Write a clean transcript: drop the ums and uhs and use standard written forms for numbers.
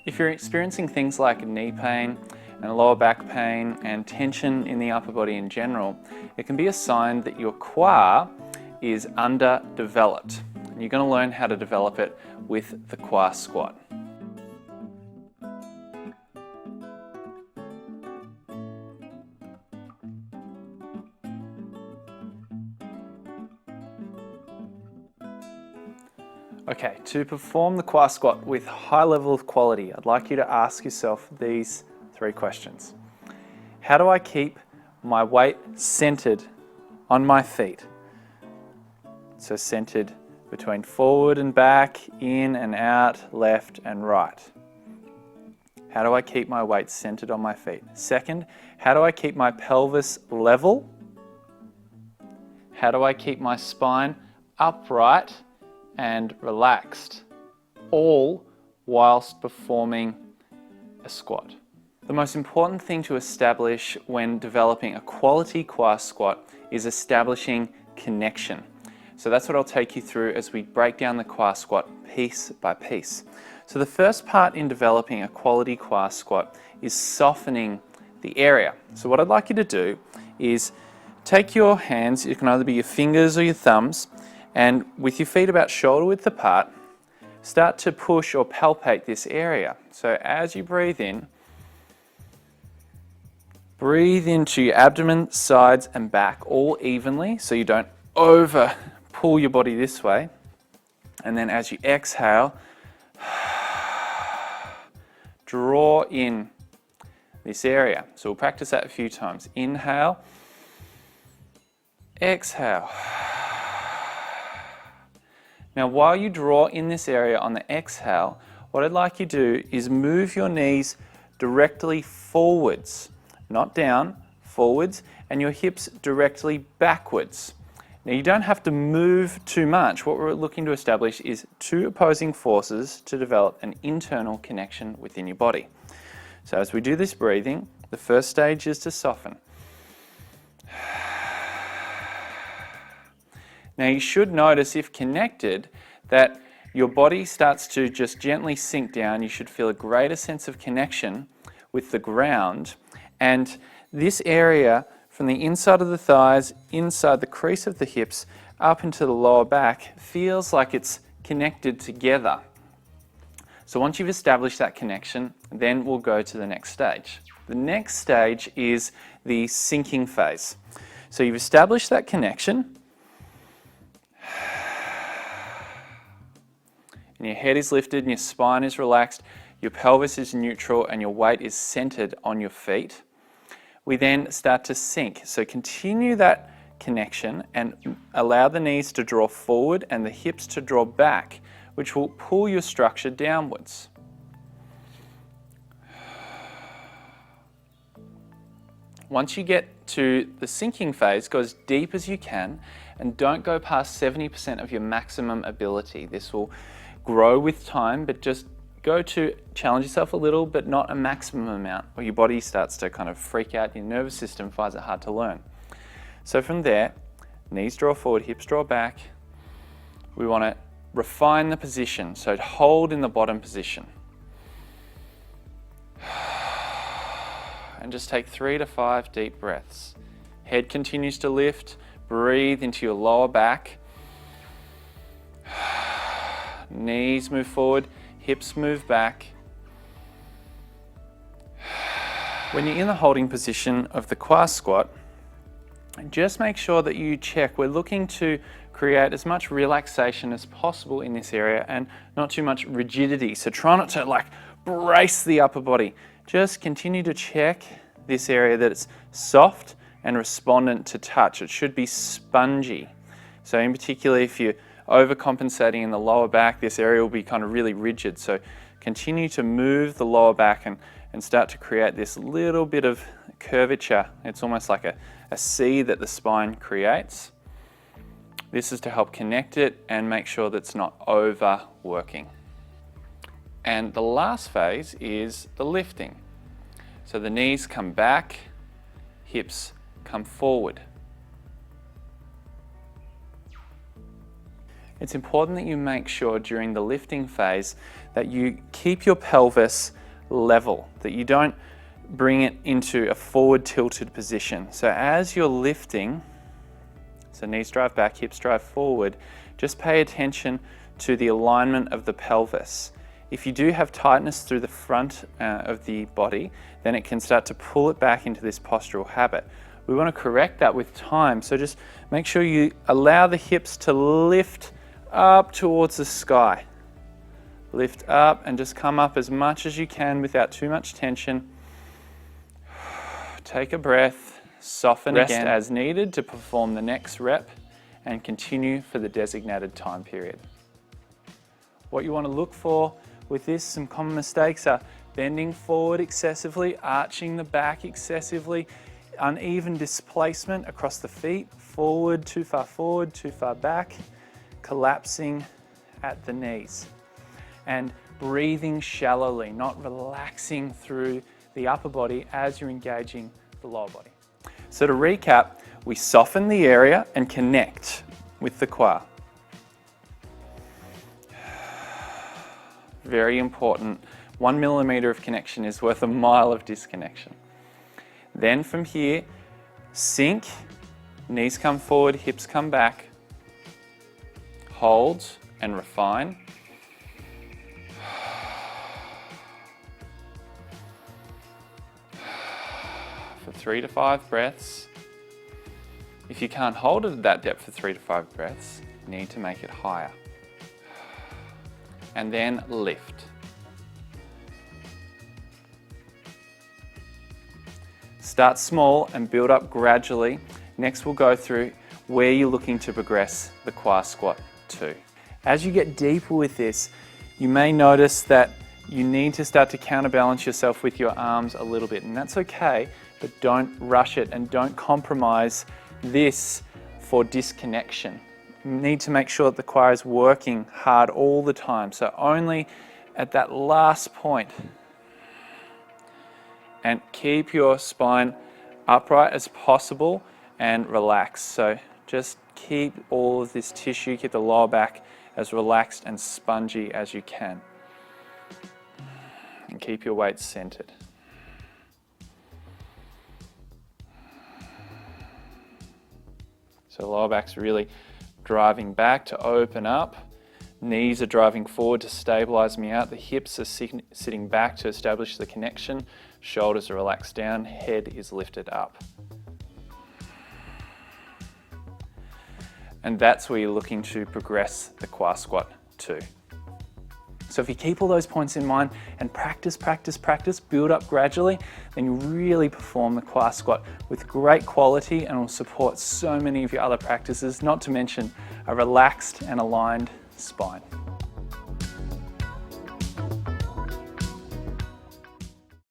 If you're experiencing things like knee pain and lower back pain and tension in the upper body in general, it can be a sign that your quad is underdeveloped. And you're going to learn how to develop it with the quad squat. Okay, to perform the quad squat with high level of quality, I'd like you to ask yourself these 3 questions. How do I keep my weight centered on my feet? So centered between forward and back, in and out, left and right. How do I keep my weight centered on my feet? Second, how do I keep my pelvis level? How do I keep my spine upright and relaxed, all whilst performing a squat? The most important thing to establish when developing a quality quad squat is establishing connection. So that's what I'll take you through as we break down the quad squat piece by piece. So the first part in developing a quality quad squat is softening the area. So what I'd like you to do is take your hands, it can either be your fingers or your thumbs, and with your feet about shoulder width apart, start to push or palpate this area. So as you breathe in, breathe into your abdomen, sides and back all evenly so you don't over pull your body this way. And then as you exhale, draw in this area. So we'll practice that a few times. Inhale, exhale. Now while you draw in this area on the exhale, what I'd like you to do is move your knees directly forwards, not down, forwards, and your hips directly backwards. Now you don't have to move too much. What we're looking to establish is 2 opposing forces to develop an internal connection within your body. So as we do this breathing, the first stage is to soften. Now you should notice, if connected, that your body starts to just gently sink down. You should feel a greater sense of connection with the ground, and this area from the inside of the thighs, inside the crease of the hips, up into the lower back feels like it's connected together. So once you've established that connection, then we'll go to the next stage. The next stage is the sinking phase. So you've established that connection, and your head is lifted and your spine is relaxed, your pelvis is neutral and your weight is centered on your feet. We then start to sink. So continue that connection and allow the knees to draw forward and the hips to draw back, which will pull your structure downwards. Once you get to the sinking phase, go as deep as you can and don't go past 70% of your maximum ability. This will grow with time, but just go to challenge yourself a little, but not a maximum amount, or your body starts to kind of freak out, your nervous system finds it hard to learn. So from there, knees draw forward, hips draw back. We want to refine the position, so hold in the bottom position. And just take 3 to 5 deep breaths. Head continues to lift, breathe into your lower back. Knees move forward, hips move back. When you're in the holding position of the quad squat, just make sure that you check. We're looking to create as much relaxation as possible in this area and not too much rigidity. So try not to brace the upper body. Just continue to check this area that it's soft and respondent to touch. It should be spongy. So in particular, if you're overcompensating in the lower back, this area will be kind of really rigid. So continue to move the lower back and start to create this little bit of curvature. It's almost like a C that the spine creates. This is to help connect it and make sure that it's not overworking. And the last phase is the lifting. So the knees come back, hips come forward. it's important that you make sure during the lifting phase that you keep your pelvis level, that you don't bring it into a forward tilted position. So as you're lifting, so knees drive back, hips drive forward, just pay attention to the alignment of the pelvis. If you do have tightness through the front of the body, then it can start to pull it back into this postural habit. We want to correct that with time, so just make sure you allow the hips to lift up towards the sky. Lift up and just come up as much as you can without too much tension. Take a breath, soften again as needed to perform the next rep, and continue for the designated time period. What you want to look for with this, some common mistakes are bending forward excessively, arching the back excessively, uneven displacement across the feet, forward, too far back, collapsing at the knees, and breathing shallowly, not relaxing through the upper body as you're engaging the lower body. So to recap, we soften the area and connect with the qua. Very important. 1 millimeter of connection is worth a mile of disconnection. Then from here, sink, knees come forward, hips come back, hold and refine. For 3 to 5 breaths. If you can't hold it at that depth for 3 to 5 breaths, you need to make it higher. And then lift. Start small and build up gradually. Next we'll go through where you're looking to progress the qua squat to. As you get deeper with this, you may notice that you need to start to counterbalance yourself with your arms a little bit, and that's okay, but don't rush it and don't compromise this for disconnection. You need to make sure that the qua is working hard all the time, so only at that last point. And keep your spine upright as possible and relaxed. So just keep all of this tissue, keep the lower back as relaxed and spongy as you can. And keep your weight centered. So lower back's really driving back to open up. Knees are driving forward to stabilize me out. The hips are sitting back to establish the connection. Shoulders are relaxed down. Head is lifted up. And that's where you're looking to progress the qua squat to. So if you keep all those points in mind and practice, build up gradually, then you really perform the qua squat with great quality and will support so many of your other practices, not to mention a relaxed and aligned spine.